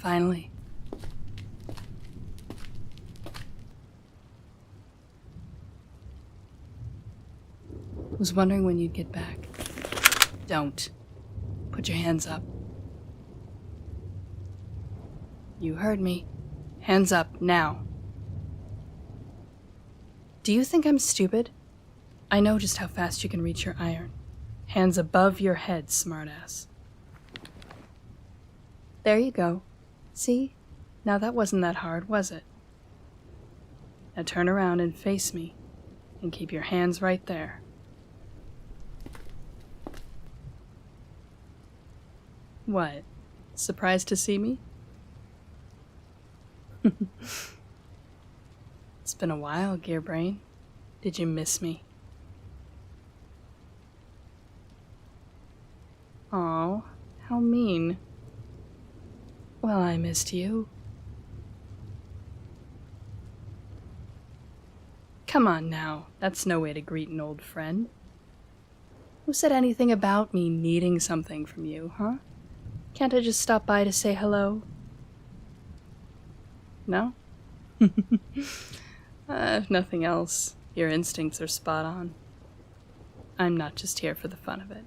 Finally. Was wondering when you'd get back. Don't. Put your hands up. You heard me. Hands up, now. Do you think I'm stupid? I know just how fast you can reach your iron. Hands above your head, smartass. There you go. See? Now that wasn't that hard, was it? Now turn around and face me, and keep your hands right there. What? Surprised to see me? It's been a while, Gearbrain. Did you miss me? Aw, how mean. Well, I missed you. Come on now, that's no way to greet an old friend. Who said anything about me needing something from you, huh? Can't I just stop by to say hello? No? If nothing else, your instincts are spot on. I'm not just here for the fun of it.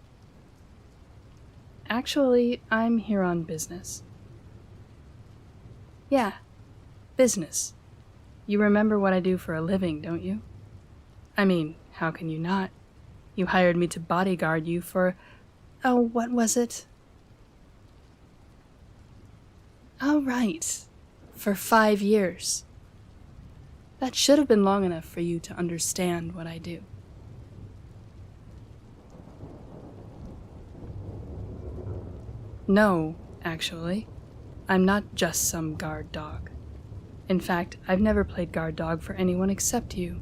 Actually, I'm here on business. Yeah, business. You remember what I do for a living, don't you? I mean, how can you not? You hired me to bodyguard you for... oh, what was it? Oh, right. For 5 years. That should have been long enough for you to understand what I do. No, actually. I'm not just some guard dog. In fact, I've never played guard dog for anyone except you.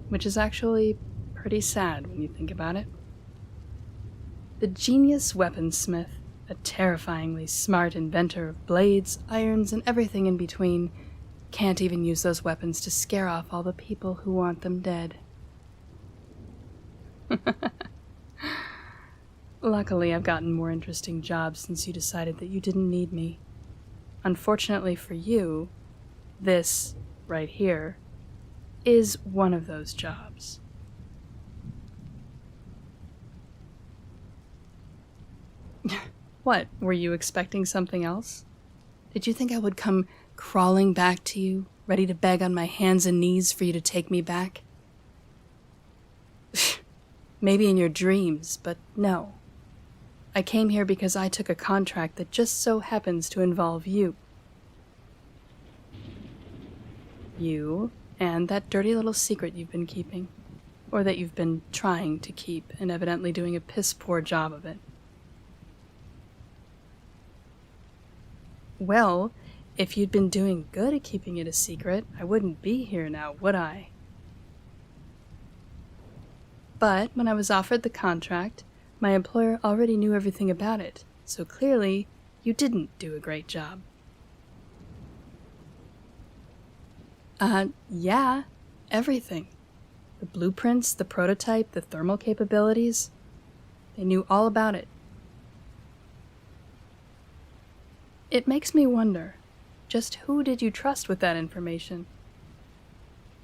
Which is actually pretty sad when you think about it. The genius weaponsmith, a terrifyingly smart inventor of blades, irons, and everything in between, can't even use those weapons to scare off all the people who want them dead. Luckily, I've gotten more interesting jobs since you decided that you didn't need me. Unfortunately for you, this, right here, is one of those jobs. What, were you expecting something else? Did you think I would come crawling back to you, ready to beg on my hands and knees for you to take me back? Maybe in your dreams, but no. I came here because I took a contract that just so happens to involve you. You, and that dirty little secret you've been keeping. Or that you've been trying to keep, and evidently doing a piss-poor job of it. Well, if you'd been doing good at keeping it a secret, I wouldn't be here now, would I? But when I was offered the contract, my employer already knew everything about it, so clearly, you didn't do a great job. Yeah, everything. The blueprints, the prototype, the thermal capabilities. They knew all about it. It makes me wonder, just who did you trust with that information?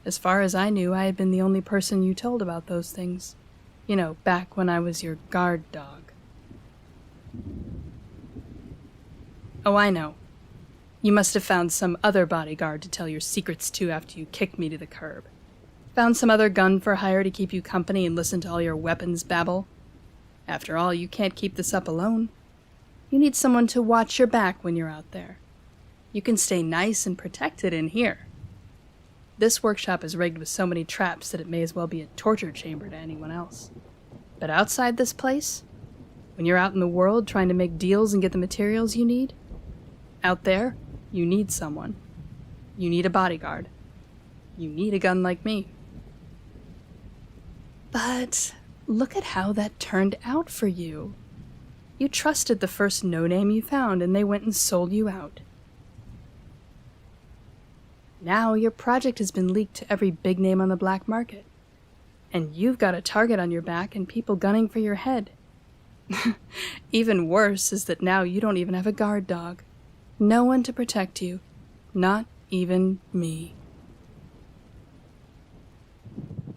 As far as I knew, I had been the only person you told about those things. You know, back when I was your guard dog. Oh, I know. You must have found some other bodyguard to tell your secrets to after you kicked me to the curb. Found some other gun for hire to keep you company and listen to all your weapons babble. After all, you can't keep this up alone. You need someone to watch your back when you're out there. You can stay nice and protected in here. This workshop is rigged with so many traps that it may as well be a torture chamber to anyone else. But outside this place, when you're out in the world trying to make deals and get the materials you need, out there, you need someone. You need a bodyguard. You need a gun like me. But look at how that turned out for you. You trusted the first no-name you found, and they went and sold you out. Now your project has been leaked to every big name on the black market. And you've got a target on your back and people gunning for your head. Even worse is that now you don't even have a guard dog. No one to protect you. Not even me.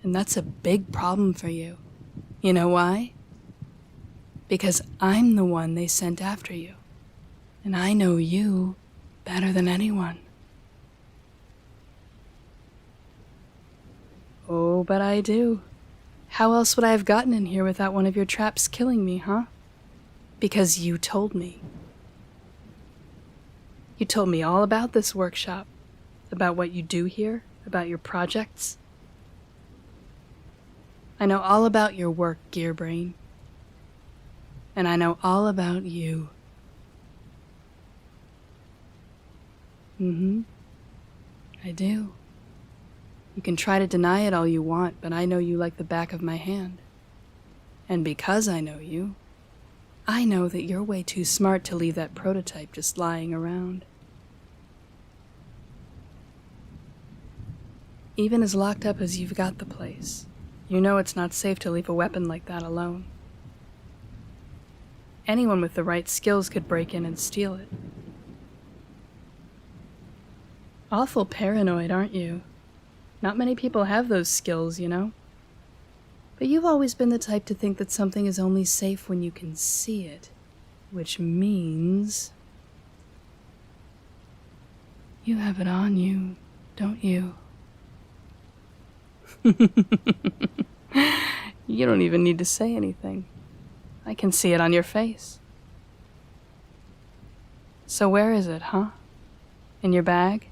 And that's a big problem for you. You know why? Because I'm the one they sent after you. And I know you better than anyone. Oh, but I do. How else would I have gotten in here without one of your traps killing me, huh? Because you told me. You told me all about this workshop, about what you do here, about your projects. I know all about your work, Gearbrain. And I know all about you. I do. You can try to deny it all you want, but I know you like the back of my hand. And because I know you, I know that you're way too smart to leave that prototype just lying around. Even as locked up as you've got the place, you know it's not safe to leave a weapon like that alone. Anyone with the right skills could break in and steal it. Awful paranoid, aren't you? Not many people have those skills, you know? But you've always been the type to think that something is only safe when you can see it, which means you have it on you, don't you? You don't even need to say anything. I can see it on your face. So where is it, huh? In your bag?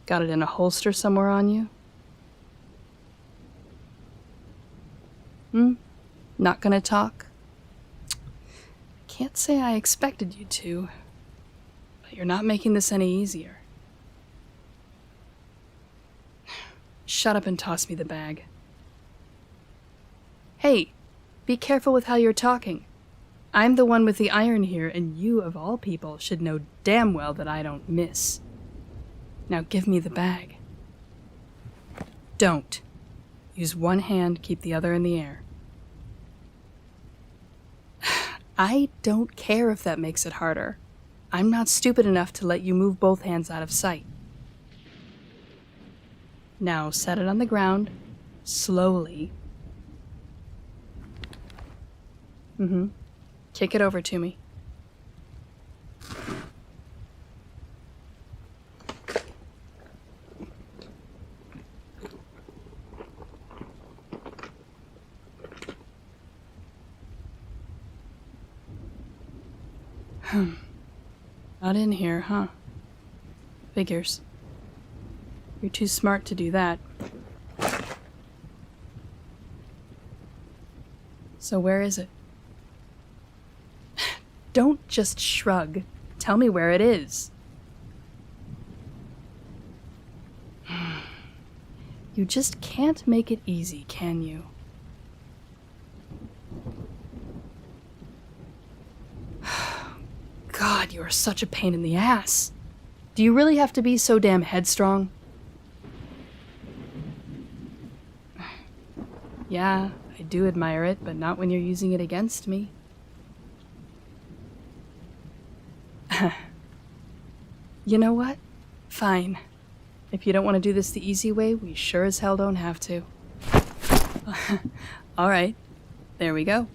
Got it in a holster somewhere on you? Not gonna talk? Can't say I expected you to, but you're not making this any easier. Shut up and toss me the bag. Hey, be careful with how you're talking. I'm the one with the iron here, and you, of all people, should know damn well that I don't miss. Now give me the bag. Don't. Use one hand, keep the other in the air. I don't care if that makes it harder. I'm not stupid enough to let you move both hands out of sight. Now set it on the ground, slowly. Kick it over to me. Not in here, huh? Figures. You're too smart to do that. So where is it? Don't just shrug. Tell me where it is. You just can't make it easy, can you? God, you are such a pain in the ass. Do you really have to be so damn headstrong? Yeah, I do admire it, but not when you're using it against me. You know what? Fine. If you don't want to do this the easy way, we sure as hell don't have to. Alright, there we go.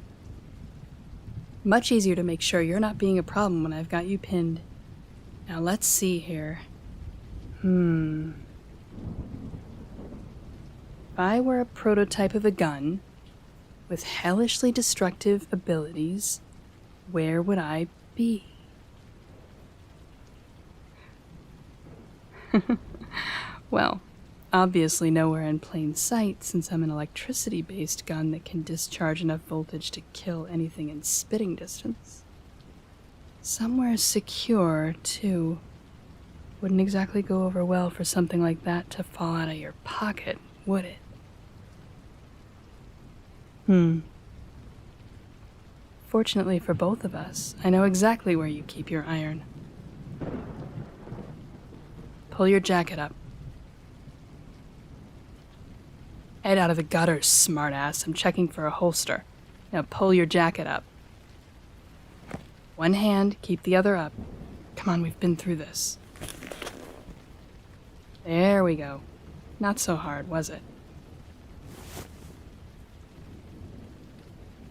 Much easier to make sure you're not being a problem when I've got you pinned. Now let's see here. If I were a prototype of a gun with hellishly destructive abilities, where would I be? Well, obviously nowhere in plain sight, since I'm an electricity-based gun that can discharge enough voltage to kill anything in spitting distance. Somewhere secure, too. Wouldn't exactly go over well for something like that to fall out of your pocket, would it? Fortunately for both of us, I know exactly where you keep your iron. Pull your jacket up. Head out of the gutter, smartass. I'm checking for a holster. Now pull your jacket up. One hand, keep the other up. Come on, we've been through this. There we go. Not so hard, was it?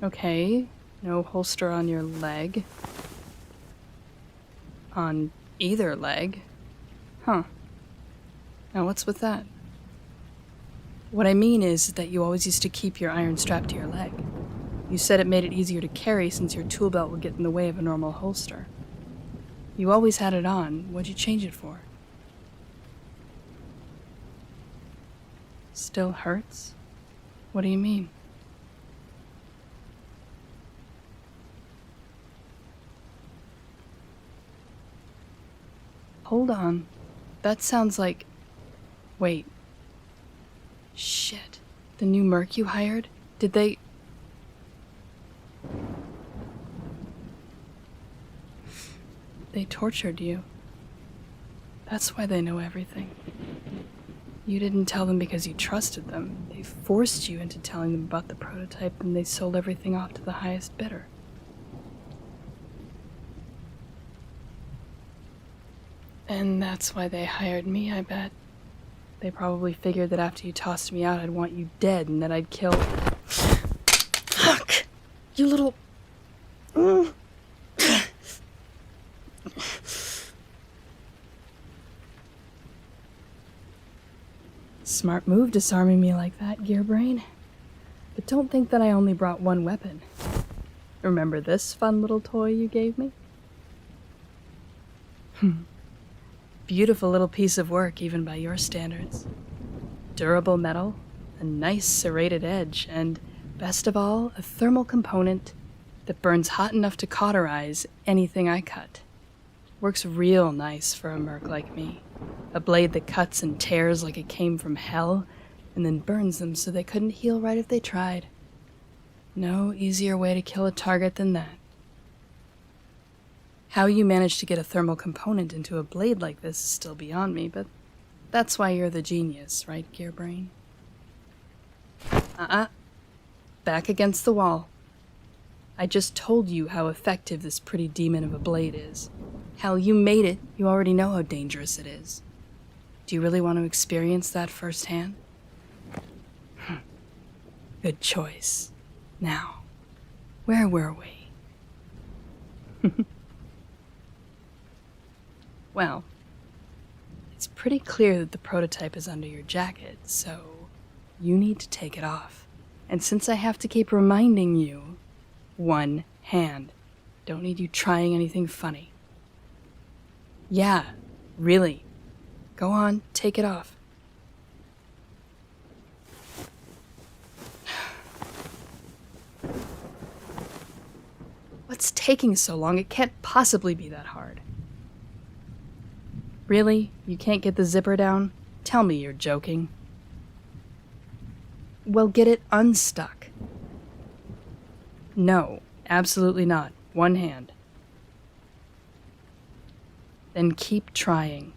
Okay, no holster on your leg. On either leg? Huh. Now what's with that? What I mean is that you always used to keep your iron strapped to your leg. You said it made it easier to carry since your tool belt would get in the way of a normal holster. You always had it on. What'd you change it for? Still hurts? What do you mean? Hold on. That sounds like... Wait. Shit. The new merc you hired? Did they... They tortured you. That's why they know everything. You didn't tell them because you trusted them. They forced you into telling them about the prototype, and they sold everything off to the highest bidder. And that's why they hired me, I bet. They probably figured that after you tossed me out, I'd want you dead and that I'd kill... Fuck! You little... Smart move disarming me like that, Gearbrain. But don't think that I only brought one weapon. Remember this fun little toy you gave me? Beautiful little piece of work, even by your standards. Durable metal, a nice serrated edge, and, best of all, a thermal component that burns hot enough to cauterize anything I cut. Works real nice for a merc like me. A blade that cuts and tears like it came from hell, and then burns them so they couldn't heal right if they tried. No easier way to kill a target than that. How you managed to get a thermal component into a blade like this is still beyond me, but that's why you're the genius, right, Gearbrain? Back against the wall. I just told you how effective this pretty demon of a blade is. Hell, you made it. You already know how dangerous it is. Do you really want to experience that firsthand? Good choice. Now, where were we? Well, it's pretty clear that the prototype is under your jacket, so you need to take it off. And since I have to keep reminding you, one hand. Don't need you trying anything funny. Yeah, really. Go on, take it off. What's taking so long? It can't possibly be that hard. Really? You can't get the zipper down? Tell me you're joking. Well, get it unstuck. No, absolutely not. One hand. Then keep trying.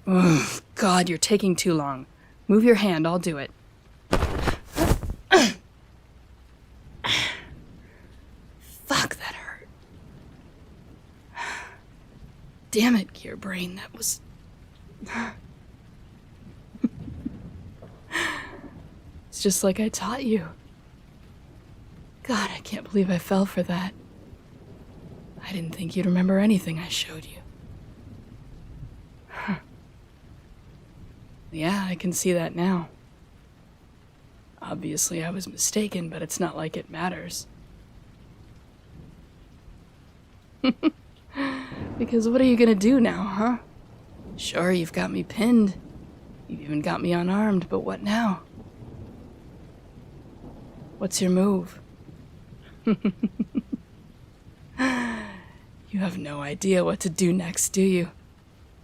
Ugh, God, you're taking too long. Move your hand, I'll do it. Fuck, that hurt. Damn it, Gearbrain, that was... It's just like I taught you. God, I can't believe I fell for that. I didn't think you'd remember anything I showed you. Huh. Yeah, I can see that now. Obviously, I was mistaken, but it's not like it matters. Because what are you gonna do now, huh? Sure, you've got me pinned. You've even got me unarmed, but what now? What's your move? You have no idea what to do next, do you?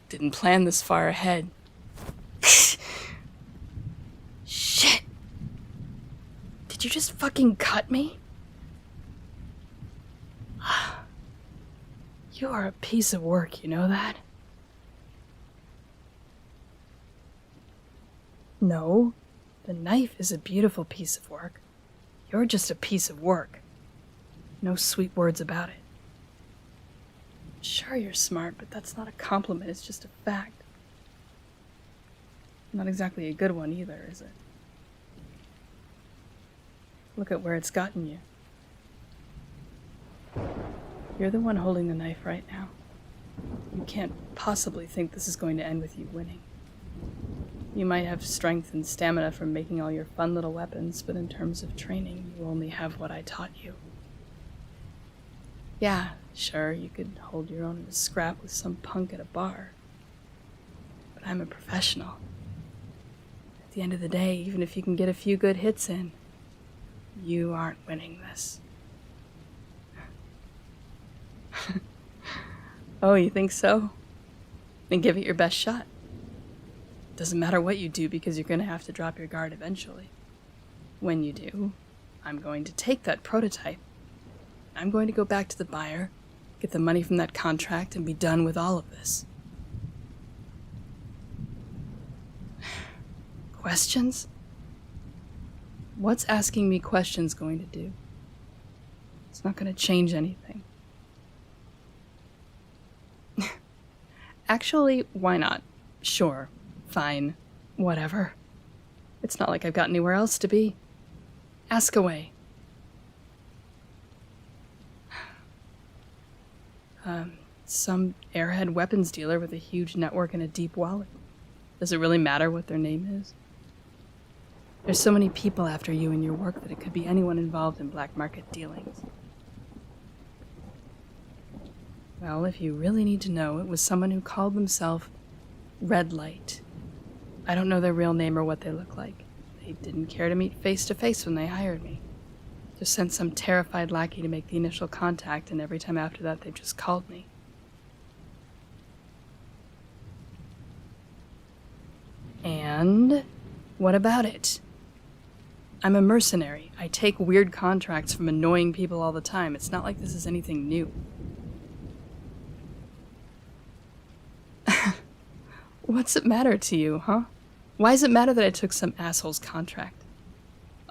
Didn't plan this far ahead. Shit! Did you just fucking cut me? You are a piece of work, you know that? No. The knife is a beautiful piece of work. You're just a piece of work. No sweet words about it. Sure, you're smart, but that's not a compliment, it's just a fact. Not exactly a good one either, is it? Look at where it's gotten you. You're the one holding the knife right now. You can't possibly think this is going to end with you winning. You might have strength and stamina from making all your fun little weapons, but in terms of training, you only have what I taught you. Yeah, sure, you could hold your own in a scrap with some punk at a bar. But I'm a professional. At the end of the day, even if you can get a few good hits in, you aren't winning this. Oh, you think so? Then give it your best shot. Doesn't matter what you do because you're going to have to drop your guard eventually. When you do, I'm going to take that prototype. I'm going to go back to the buyer, get the money from that contract, and be done with all of this. Questions? What's asking me questions going to do? It's not going to change anything. Actually, why not? Sure, fine, whatever. It's not like I've got anywhere else to be. Ask away. Some airhead weapons dealer with a huge network and a deep wallet. Does it really matter what their name is? There's so many people after you and your work that it could be anyone involved in black market dealings. Well, if you really need to know, it was someone who called themselves Red Light. I don't know their real name or what they look like. They didn't care to meet face to face when they hired me. Just sent some terrified lackey to make the initial contact, and every time after that they've just called me. And what about it? I'm a mercenary. I take weird contracts from annoying people all the time. It's not like this is anything new. What's it matter to you, huh? Why does it matter that I took some asshole's contract?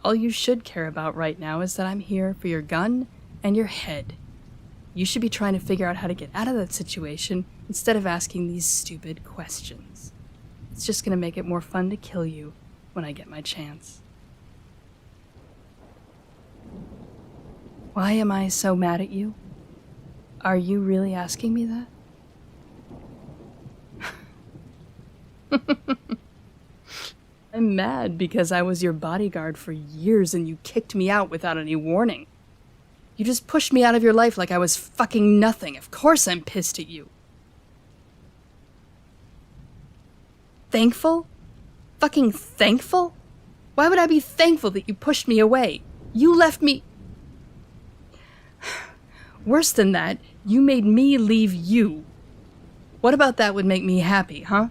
All you should care about right now is that I'm here for your gun and your head. You should be trying to figure out how to get out of that situation instead of asking these stupid questions. It's just gonna make it more fun to kill you when I get my chance. Why am I so mad at you? Are you really asking me that? I'm mad because I was your bodyguard for years and you kicked me out without any warning. You just pushed me out of your life like I was fucking nothing. Of course I'm pissed at you. Thankful? Fucking thankful? Why would I be thankful that you pushed me away? You left me... Worse than that, you made me leave you. What about that would make me happy, huh?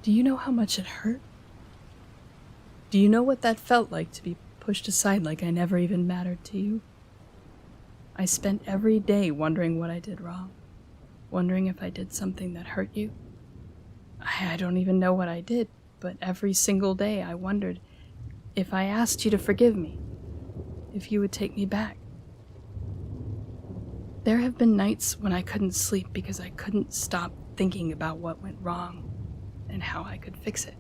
Do you know how much it hurt? Do you know what that felt like to be pushed aside like I never even mattered to you? I spent every day wondering what I did wrong, wondering if I did something that hurt you. I don't even know what I did, but every single day I wondered if I asked you to forgive me, if you would take me back. There have been nights when I couldn't sleep because I couldn't stop thinking about what went wrong and how I could fix it.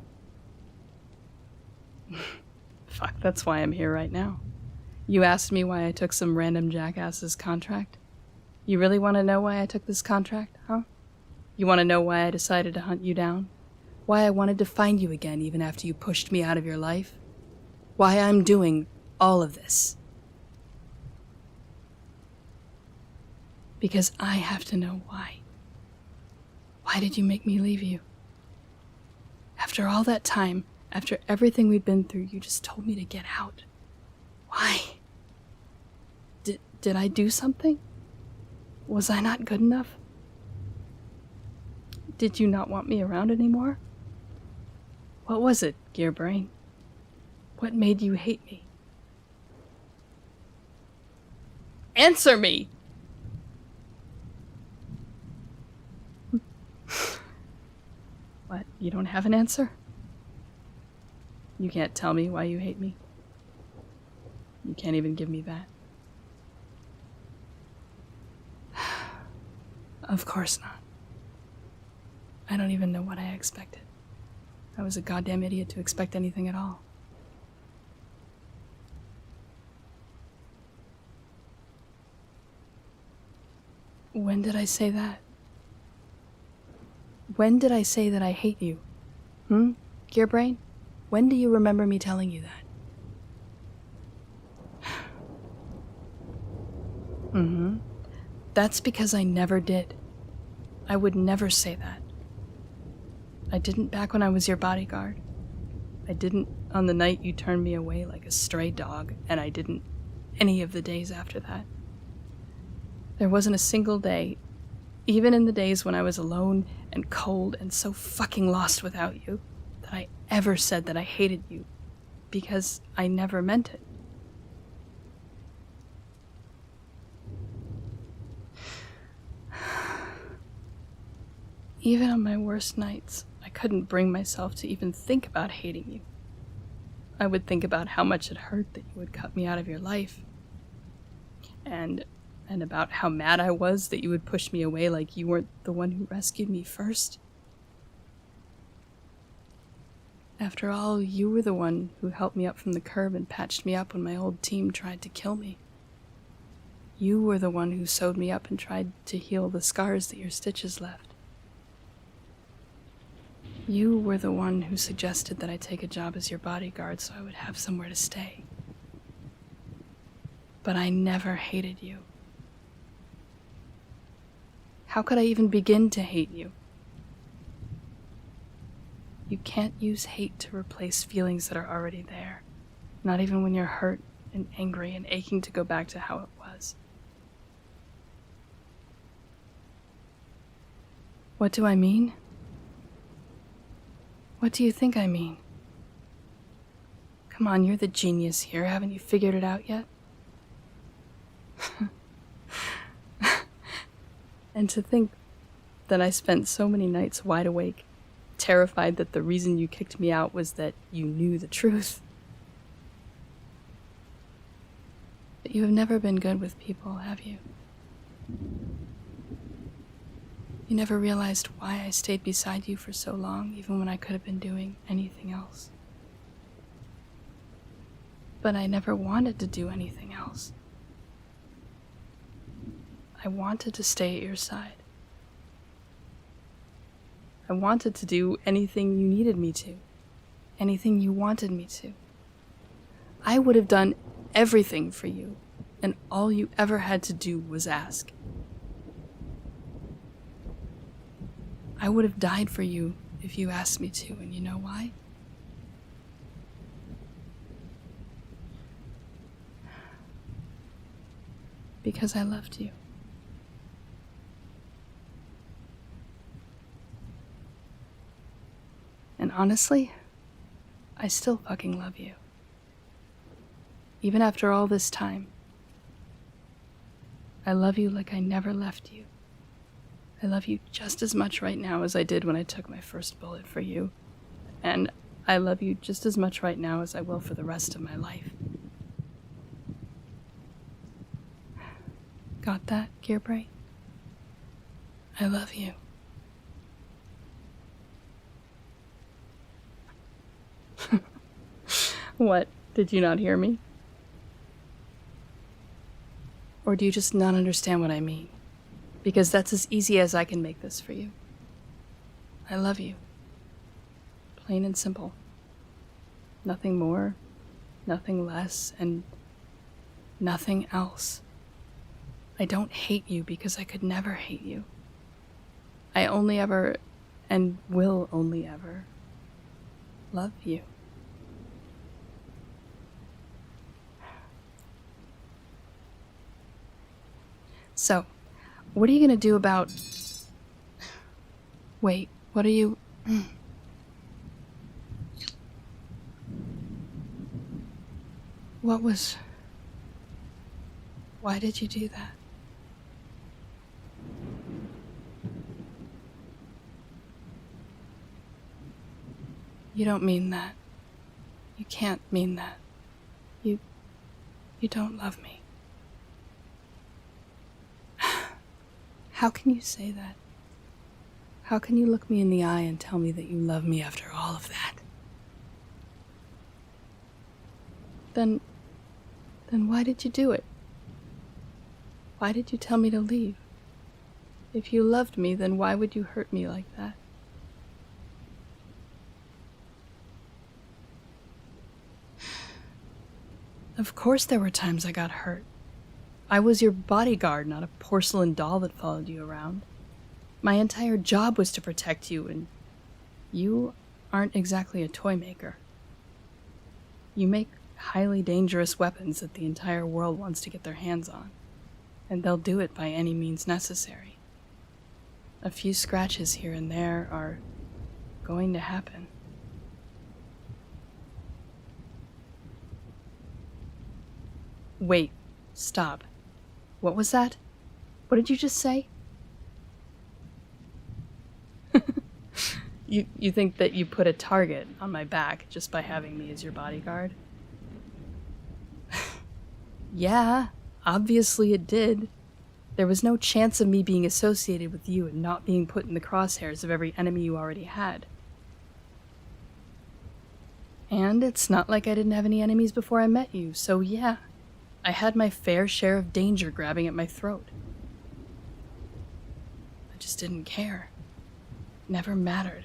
Fuck, that's why I'm here right now. You asked me why I took some random jackass's contract? You really want to know why I took this contract, huh? You want to know why I decided to hunt you down? Why I wanted to find you again even after you pushed me out of your life? Why I'm doing all of this? Because I have to know why. Why did you make me leave you? After all that time, after everything we'd been through, you just told me to get out. Why? Did I do something? Was I not good enough? Did you not want me around anymore? What was it, Gearbrain? What made you hate me? Answer me! What? You don't have an answer? You can't tell me why you hate me? You can't even give me that? Of course not. I don't even know what I expected. I was a goddamn idiot to expect anything at all. When did I say that? When did I say that I hate you? Gearbrain? When do you remember me telling you that? That's because I never did. I would never say that. I didn't back when I was your bodyguard. I didn't on the night you turned me away like a stray dog, and I didn't any of the days after that. There wasn't a single day, even in the days when I was alone and cold and so fucking lost without you, that I ever said that I hated you, because I never meant it. Even on my worst nights, I couldn't bring myself to even think about hating you. I would think about how much it hurt that you would cut me out of your life, and about how mad I was that you would push me away like you weren't the one who rescued me first. After all, you were the one who helped me up from the curb and patched me up when my old team tried to kill me. You were the one who sewed me up and tried to heal the scars that your stitches left. You were the one who suggested that I take a job as your bodyguard so I would have somewhere to stay. But I never hated you. How could I even begin to hate you? You can't use hate to replace feelings that are already there, not even when you're hurt and angry and aching to go back to how it was. What do I mean? What do you think I mean? Come on, you're the genius here. Haven't you figured it out yet? And to think that I spent so many nights wide awake, terrified that the reason you kicked me out was that you knew the truth. But you have never been good with people, have you? You never realized why I stayed beside you for so long, even when I could have been doing anything else. But I never wanted to do anything else. I wanted to stay at your side. I wanted to do anything you needed me to, anything you wanted me to. I would have done everything for you, and all you ever had to do was ask. I would have died for you if you asked me to, and you know why? Because I loved you. And honestly, I still fucking love you. Even after all this time, I love you like I never left you. I love you just as much right now as I did when I took my first bullet for you. And I love you just as much right now as I will for the rest of my life. Got that, Gearbrain? I love you. What, did you not hear me? Or do you just not understand what I mean? Because that's as easy as I can make this for you. I love you. Plain and simple. Nothing more, nothing less, and nothing else. I don't hate you because I could never hate you. I only ever, and will only ever, love you. So, what are you gonna do about... Wait, what are you... What was... Why did you do that? You don't mean that. You can't mean that. You don't love me. How can you say that? How can you look me in the eye and tell me that you love me after all of that? Then why did you do it? Why did you tell me to leave? If you loved me, then why would you hurt me like that? Of course there were times I got hurt. I was your bodyguard, not a porcelain doll that followed you around. My entire job was to protect you, and you aren't exactly a toy maker. You make highly dangerous weapons that the entire world wants to get their hands on, and they'll do it by any means necessary. A few scratches here and there are going to happen. Wait, stop. What was that? What did you just say? You think that you put a target on my back just by having me as your bodyguard? Yeah, obviously it did. There was no chance of me being associated with you and not being put in the crosshairs of every enemy you already had. And it's not like I didn't have any enemies before I met you, so yeah, I had my fair share of danger grabbing at my throat. I just didn't care. Never mattered.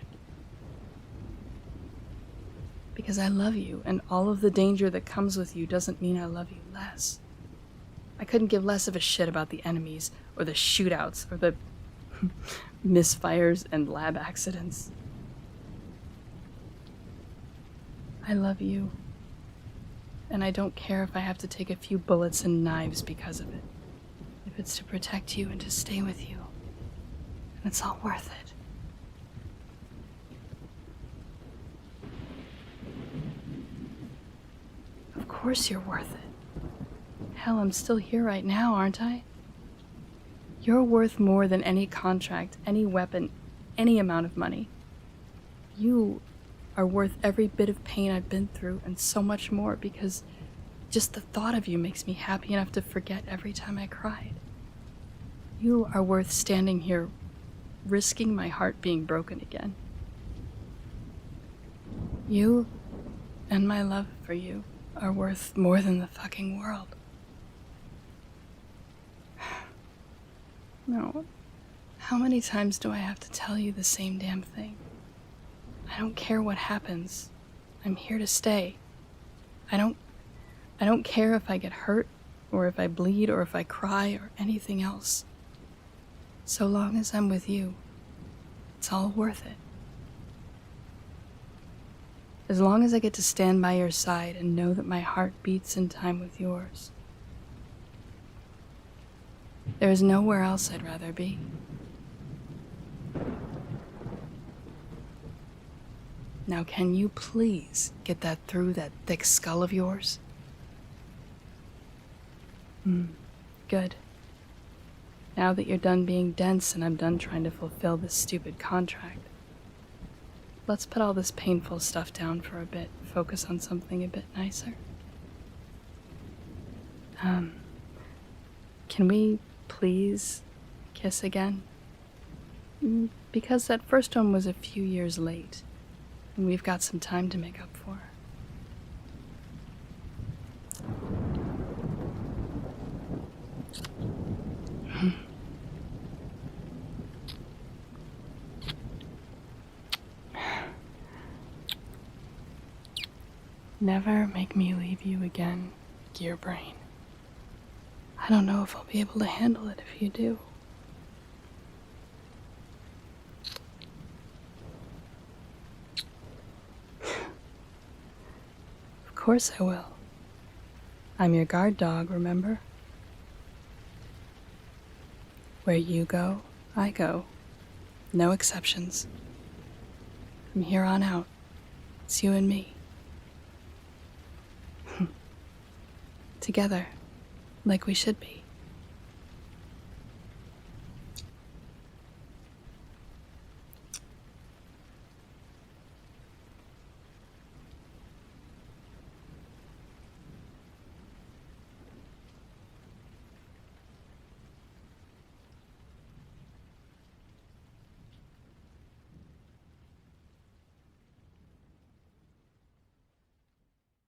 Because I love you, and all of the danger that comes with you doesn't mean I love you less. I couldn't give less of a shit about the enemies, or the shootouts, or the misfires and lab accidents. I love you. And I don't care if I have to take a few bullets and knives because of it. If it's to protect you and to stay with you. And it's all worth it. Of course you're worth it. Hell, I'm still here right now, aren't I? You're worth more than any contract, any weapon, any amount of money. You are worth every bit of pain I've been through and so much more, because just the thought of you makes me happy enough to forget every time I cried. You are worth standing here risking my heart being broken again. You and my love for you are worth more than the fucking world. No. How many times do I have to tell you the same damn thing? I don't care what happens. I'm here to stay. I don't care if I get hurt, or if I bleed, or if I cry, or anything else. So long as I'm with you, it's all worth it. As long as I get to stand by your side and know that my heart beats in time with yours. There is nowhere else I'd rather be. Now can you please get that through that thick skull of yours? Good. Now that you're done being dense and I'm done trying to fulfill this stupid contract, let's put all this painful stuff down for a bit, focus on something a bit nicer. Can we please kiss again? Because that first one was a few years late, and we've got some time to make up for. Never make me leave you again, Gear Brain. I don't know if I'll be able to handle it if you do. Of course I will. I'm your guard dog, remember? Where you go, I go. No exceptions. From here on out, it's you and me. Together, like we should be.